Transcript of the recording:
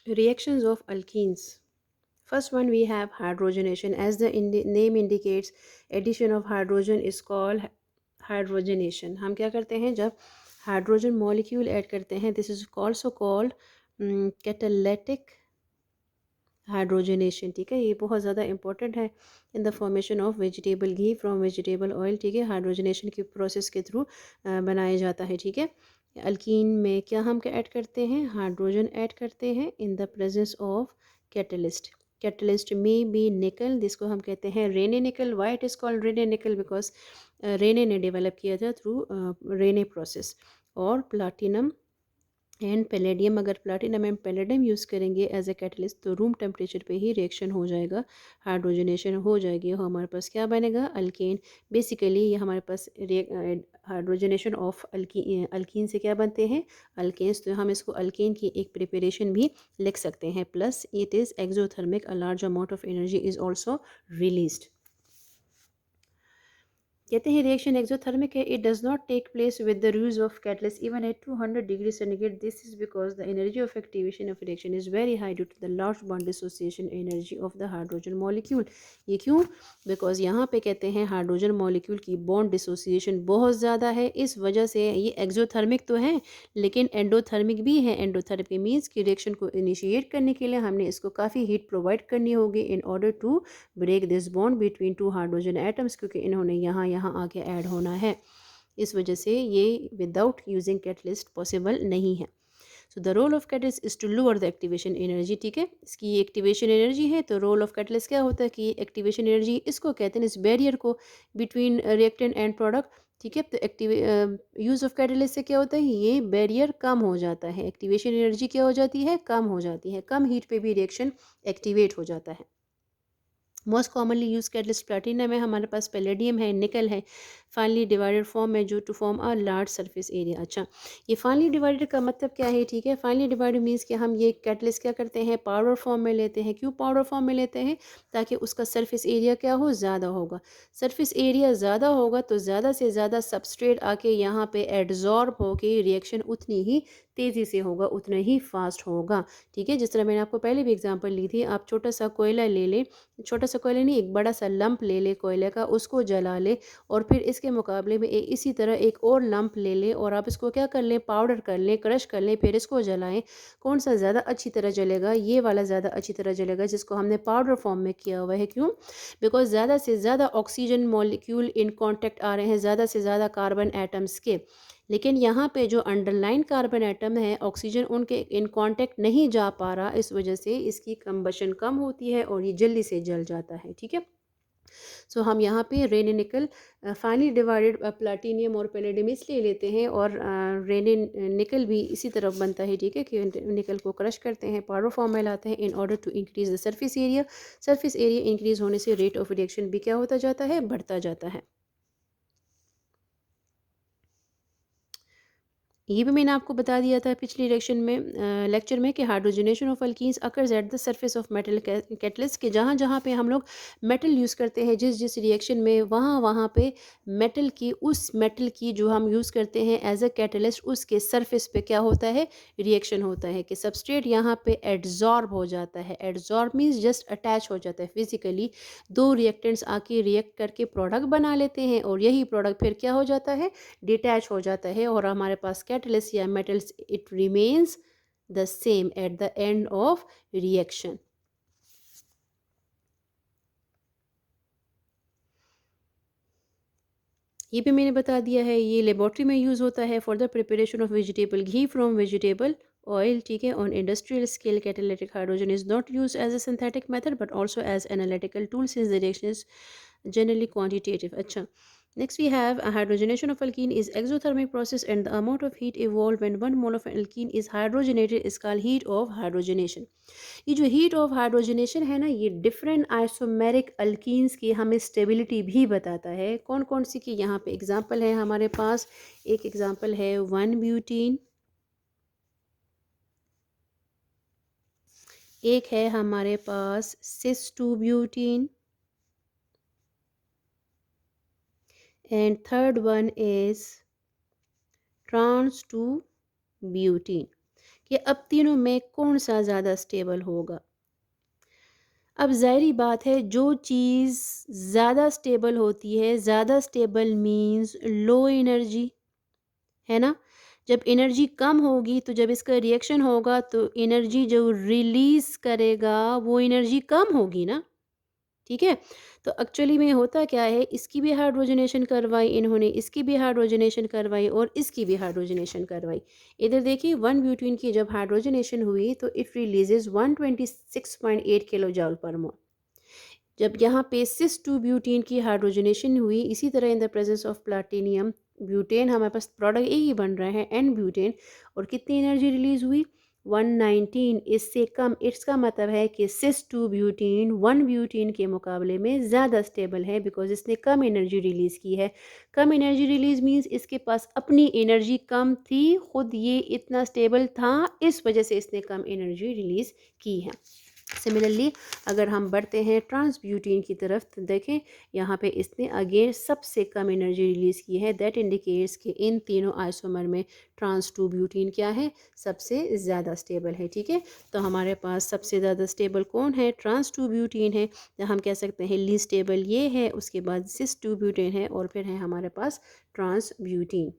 Reactions of alkenes. First one we have hydrogenation. As the name indicates, addition of hydrogen is called hydrogenation. हम क्या करते हैं जब hydrogen molecule add करते हैं, this is also called catalytic hydrogenation. ठीक है, ये बहुत ज़्यादा इंपॉर्टेंट है in the formation of vegetable ghee from vegetable oil. ठीक है, हाइड्रोजनेशन की प्रोसेस के थ्रू बनाया जाता है. ठीक है, अल्कीन में क्या हम क्या ऐड करते हैं, हाइड्रोजन ऐड करते हैं in the presence of catalyst. Catalyst में बी निकल, जिसको हम कहते हैं Raney nickel. Why it is called Raney nickel? Because Raney ने डेवलप किया था थ्रू रेने प्रोसेस. और प्लाटिनम एंड पैलेडियम, अगर प्लाटिनम एंड पैलेडियम यूज़ करेंगे एज ए कैटलिस्ट तो रूम टेम्परेचर पे ही रिएक्शन हो जाएगा, हाइड्रोजनेशन हो जाएगी और हमारे पास क्या बनेगा, अल्केन. बेसिकली ये हमारे पास हाइड्रोजनेशन ऑफ अल्कीन से क्या बनते हैं, अल्केन्स. तो हम इसको अल्केन की एक प्रिपरेशन भी लिख सकते हैं. Plus it is exothermic, a large amount of energy is also released. कहते हैं रिएक्शन एक्सोथर्मिक है. It does not take place with the use of catalyst even at 200 degree centigrade. This is because the energy of activation of reaction is very high due to the large bond dissociation energy of the hydrogen molecule. ये क्यों? Because यहाँ पे कहते हैं hydrogen molecule की bond dissociation बहुत ज़्यादा है. इस वजह से ये एक्सोथर्मिक तो है लेकिन एंडोथर्मिक भी है. एंडोथर्मिक मीन्स कि रिएक्शन को इनिशिएट करने के लिए हमने इसको काफ़ी हीट प्रोवाइड करनी होगी in order to break this bond between two hydrogen atoms, क्योंकि इन्होंने यहाँ यहाँ आके ऐड होना है. इस वजह से ये विदाउट यूजिंग कैटलिस्ट पॉसिबल नहीं है. So the role of catalyst is to lower the activation energy. ठीक है, इसकी एक्टिवेशन एनर्जी है. तो रोल ऑफ कैटलिस्ट क्या होता है कि एक्टिवेशन एनर्जी इसको कहते हैं, इस बैरियर को बिटवीन रिएक्टेंट एंड प्रोडक्ट. ठीक है, तो एक्टिव यूज़ ऑफ कैटलिस्ट से क्या होता है, ये बैरियर कम हो जाता है. एक्टिवेशन एनर्जी क्या हो जाती है, कम हो जाती है. कम हीट पे भी रिएक्शन एक्टिवेट हो जाता है. Most commonly use catalyst platinum है, हमारे पास पैलेडियम है, निकल है. फाइनली डिवाइडेड फॉर्म है जो to form a large surface area. अच्छा, ये फाइनली डिवाइडेड का मतलब क्या है? ठीक है, फाइनली डिवाइडेड मीन्स कि हम ये कैटलिस्ट क्या करते हैं, पाउडर फॉर्म में लेते हैं. क्यों पाउडर फॉर्म में लेते हैं? ताकि उसका सरफेस एरिया क्या हो, ज़्यादा होगा. सरफेस एरिया ज़्यादा होगा तो ज़्यादा से ज़्यादा सबस्ट्रेट आके यहाँ पे एड्जॉर्ब होके रिएक्शन उतनी ही तेज़ी से होगा, उतना ही फास्ट होगा. ठीक है, जिस तरह मैंने आपको पहले भी एग्जांपल ली थी, आप छोटा सा कोयला ले लें, छोटा सा कोयला नहीं, एक बड़ा सा लंप ले ले कोयले का, उसको जला ले और फिर इसके मुकाबले में इसी तरह एक और लंप ले ले और आप इसको क्या कर लें, पाउडर कर लें, क्रश कर लें, फिर इसको जलाएं. कौन सा ज़्यादा अच्छी तरह जलेगा? ये वाला ज़्यादा अच्छी तरह जलेगा जिसको हमने पाउडर फॉर्म में किया हुआ है. क्यों? बिकॉज ज़्यादा से ज़्यादा ऑक्सीजन मॉलिक्यूल इन कॉन्टेक्ट आ रहे हैं, ज़्यादा से ज़्यादा कार्बन एटम्स के. लेकिन यहाँ पे जो अंडरलाइन कार्बन एटम है, ऑक्सीजन उनके इन कांटेक्ट नहीं जा पा रहा, इस वजह से इसकी कंबशन कम होती है और ये जल्दी से जल जाता है. ठीक है, सो हम यहाँ पे रेने निकल फाइनली डिवाइडेड प्लाटिनियम और पैलेडियम इसलिए लेते हैं और रेने निकल भी इसी तरफ बनता है. ठीक है, कि निकल को क्रश करते हैं, पाउडर फॉर्म में लाते हैं in order to increase the surface area. Surface area increase होने से रेट ऑफ रिएक्शन भी क्या होता जाता है, बढ़ता जाता है. ये भी मैंने आपको बता दिया था पिछली रिएक्शन में, लेक्चर में, कि hydrogenation of alkenes occurs at the surface of metal catalyst, के जहाँ जहाँ पे हम लोग मेटल यूज़ करते हैं, जिस जिस रिएक्शन में वहाँ वहाँ पे मेटल की, उस मेटल की जो हम यूज़ करते हैं एज अ कैटलिस्ट, उसके सरफेस पे क्या होता है, रिएक्शन होता है कि सबस्ट्रेट यहाँ पे एड्जॉर्ब हो जाता है. एड्जॉर्ब मीन्स जस्ट अटैच हो जाता है फिजिकली. दो रिएक्टेंट्स आके रिएक्ट करके प्रोडक्ट बना लेते हैं और यही प्रोडक्ट फिर क्या हो जाता है, डिटैच हो जाता है और हमारे पास कैटलिस्ट या metals it remains the same at the end of reaction. ये भी मैंने बता दिया है. ये लेबोरेटरी में यूज़ होता है for the preparation of vegetable ghee from vegetable oil. ठीक है, on industrial scale catalytic hydrogen is not use as a synthetic method but also as analytical tool since the reaction is generally quantitative. अच्छा, next we have a hydrogenation of alkene is exothermic process and the amount of heat evolved when one mole of an alkene is hydrogenated is called heat of hydrogenation. ये जो heat of hydrogenation है ना, ये different isomeric alkenes की हमें stability भी बताता है. कौन कौन सी की यहाँ पे एग्जांपल है हमारे पास? एक एग्जांपल है 1 ब्यूटीन, एक है हमारे पास cis 2 butene and third one is trans 2 butene. कि अब तीनों में कौन सा ज़्यादा स्टेबल होगा। अब ज़ाहिरी बात है, जो चीज़ ज़्यादा स्टेबल होती है, ज़्यादा स्टेबल मीन्स लो एनर्जी, है ना? जब एनर्जी कम होगी तो जब इसका रिएक्शन होगा तो एनर्जी जो रिलीज़ करेगा वो एनर्जी कम होगी ना, ठीक है? तो एक्चुअली में होता क्या है, इसकी भी हाइड्रोजनेशन करवाई इन्होंने, इसकी भी हाइड्रोजनेशन करवाई और इसकी भी हाइड्रोजनेशन करवाई। इधर देखिए 1 ब्यूटेन की जब हाइड्रोजनेशन हुई तो इट रिलीज़ेज़ 126.8 किलो जूल पर मोल। जब यहाँ पे सिस 2 ब्यूटेन की हाइड्रोजनेशन हुई, इसी तरह इन the presence of platinum butane, हमारे पास प्रोडक्ट एक ही बन रहा है एन ब्यूटेन, और कितनी एनर्जी रिलीज हुई 119, इससे कम। इसका मतलब है कि सिस 2 ब्यूटेन 1 ब्यूटेन के मुकाबले में ज़्यादा स्टेबल है बिकॉज इसने कम एनर्जी रिलीज़ की है। कम एनर्जी रिलीज मीन्स इसके पास अपनी एनर्जी कम थी, खुद ये इतना स्टेबल था, इस वजह से इसने कम एनर्जी रिलीज़ की है। सिमिलरली अगर हम बढ़ते हैं ट्रांसब्यूटेन की तरफ तो देखें यहाँ पे इसने अगेन सबसे कम एनर्जी रिलीज़ की है। दैट इंडिकेट्स कि इन तीनों आइसोमर में ट्रांस 2 ब्यूटेन क्या है, सबसे ज़्यादा स्टेबल है। ठीक है, तो हमारे पास सबसे ज़्यादा स्टेबल कौन है, ट्रांस 2 ब्यूटेन है। तो हम कह सकते हैं लीस्ट स्टेबल ये है, उसके बाद सिस 2 ब्यूटेन है और फिर है हमारे पास ट्रांस ब्यूटेन।